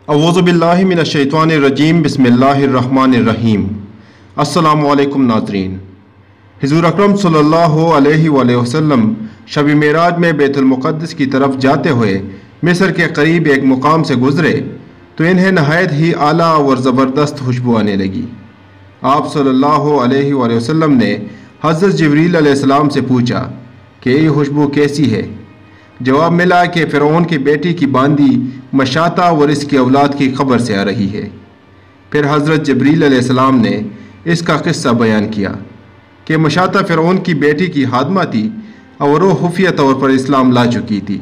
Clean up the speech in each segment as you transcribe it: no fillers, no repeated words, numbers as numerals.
अऊज़ु बिल्लाहि मिनश्शैतानिर्रजीम बिस्मिल्लाहिर्रहमानिर्रहीम। अस्सलामु अलैकुम नाज़रीन। हुज़ूर अकरम सल्लल्लाहु अलैहि वसल्लम शब मेराज में बैतुल मुक़द्दस की तरफ जाते हुए मिस्र के करीब एक मुकाम से गुज़रे तो इन्हें नहायत ही आला और ज़बरदस्त खुशबू आने लगी। आप सल्लल्लाहु अलैहि वसल्लम ने हज़रत जिब्रील अलैहिस्सलाम से पूछा कि ये खुशबू कैसी है। जवाब मिला कि फ़िरौन की बेटी की बांदी मशाता और इसकी औलाद की खबर से आ रही है। फिर हज़रत जिब्रील अलैहिस्सलाम ने इसका क़िस्सा बयान किया कि मशाता फ़िरौन की बेटी की हादमा थी और वो खुफिया तौर पर इस्लाम ला चुकी थी।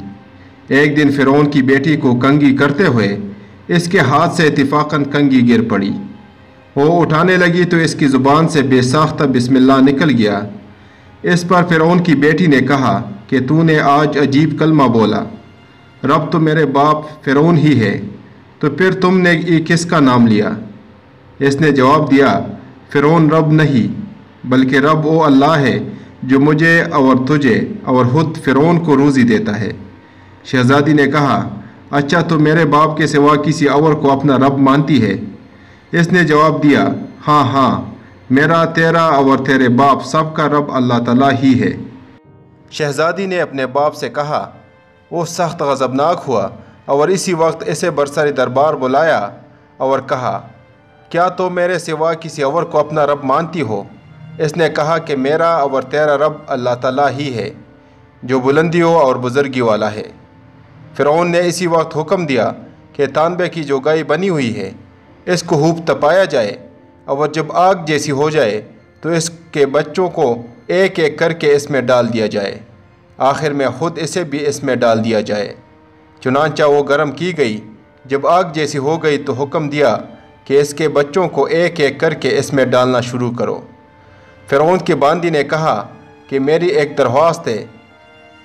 एक दिन फ़िरौन की बेटी को कंघी करते हुए इसके हाथ से इत्तिफ़ाक़न कंघी गिर पड़ी। वो उठाने लगी तो इसकी ज़ुबान से बेसाख्ता बिस्मिल्लाह निकल गया। इस पर फ़िरौन की बेटी ने कहा कि तूने आज अजीब कलमा बोला, रब तो मेरे बाप फ़िरौन ही है, तो फिर तुमने ये किसका नाम लिया? इसने जवाब दिया, फ़िरौन रब नहीं बल्कि रब वो अल्लाह है जो मुझे और तुझे और खुद फ़िरौन को रोज़ी देता है। शहज़ादी ने कहा, अच्छा तो मेरे बाप के सिवा किसी और को अपना रब मानती है? इसने जवाब दिया, हाँ हाँ, मेरा तेरा और तेरे बाप सब का रब अल्लाह ताला ही है। शहज़ादी ने अपने बाप से कहा। वो सख्त गज़बनाक हुआ और इसी वक्त इसे बरसर दरबार बुलाया और कहा, क्या तो मेरे सिवा किसी और को अपना रब मानती हो? इसने कहा कि मेरा और तेरा रब अल्लाह ताला ही है जो बुलंदियों और बुज़ुर्गी वाला है। फ़िरौन ने इसी वक्त हुक्म दिया कि तांबे की जो गाय बनी हुई है इसको खूब तपाया जाए और जब आग जैसी हो जाए तो इसके बच्चों को एक एक करके इसमें डाल दिया जाए। आखिर में ख़ुद इसे भी इसमें डाल दिया जाए। चुनांचा वो गर्म की गई। जब आग जैसी हो गई तो हुक्म दिया कि इसके बच्चों को एक एक करके इसमें डालना शुरू करो। फ़िरौन की बांदी ने कहा कि मेरी एक दरख्वास्त है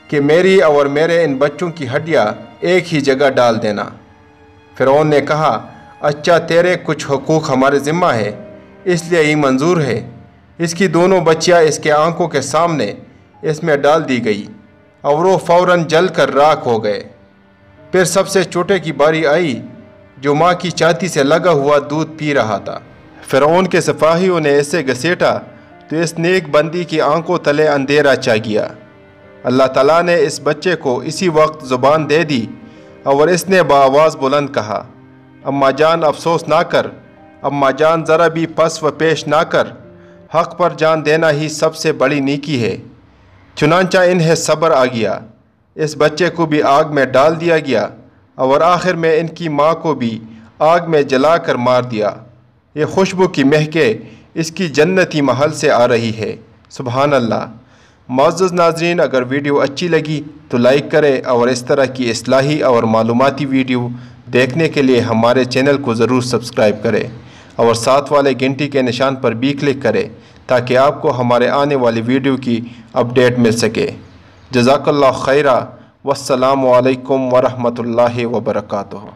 कि मेरी और मेरे इन बच्चों की हड्डियाँ एक ही जगह डाल देना। फ़िरौन ने कहा, अच्छा तेरे कुछ हुकूक हमारे ज़िम्मा है इसलिए ये मंजूर है। इसकी दोनों बच्चियाँ इसके आंखों के सामने इसमें डाल दी गई और वो फ़ौरन जल कर राख हो गए। फिर सबसे छोटे की बारी आई जो माँ की छाती से लगा हुआ दूध पी रहा था। फ़िरौन के सिपाहियों ने इसे घसीटा तो इस नेक बंदी की आंखों तले अंधेरा छा गया। अल्लाह ताला ने इस बच्चे को इसी वक्त ज़ुबान दे दी और इसने बाआवाज़ बुलंद कहा, अम्मा जान अफसोस ना कर, अम्मा जान ज़रा भी पस व पेश ना कर, हक़ पर जान देना ही सबसे बड़ी नेकी है। चुनांचा इन्हें सब्र आ गया। इस बच्चे को भी आग में डाल दिया गया और आखिर में इनकी माँ को भी आग में जला कर मार दिया। ये खुशबू की महके इसकी जन्नती महल से आ रही है। सुभान अल्लाह। मुअज़्ज़ज़ नाज़रीन, अगर वीडियो अच्छी लगी तो लाइक करें और इस तरह की इस्लाही और मालूमाती वीडियो देखने के लिए हमारे चैनल को ज़रूर सब्सक्राइब करें और साथ वाले घंटी के निशान पर भी क्लिक करें ताकि आपको हमारे आने वाली वीडियो की अपडेट मिल सके। जज़ाकल्लाहु खैरा। वस्सलामु अलैकुम वरहमतुल्लाहि वबरकातुहू।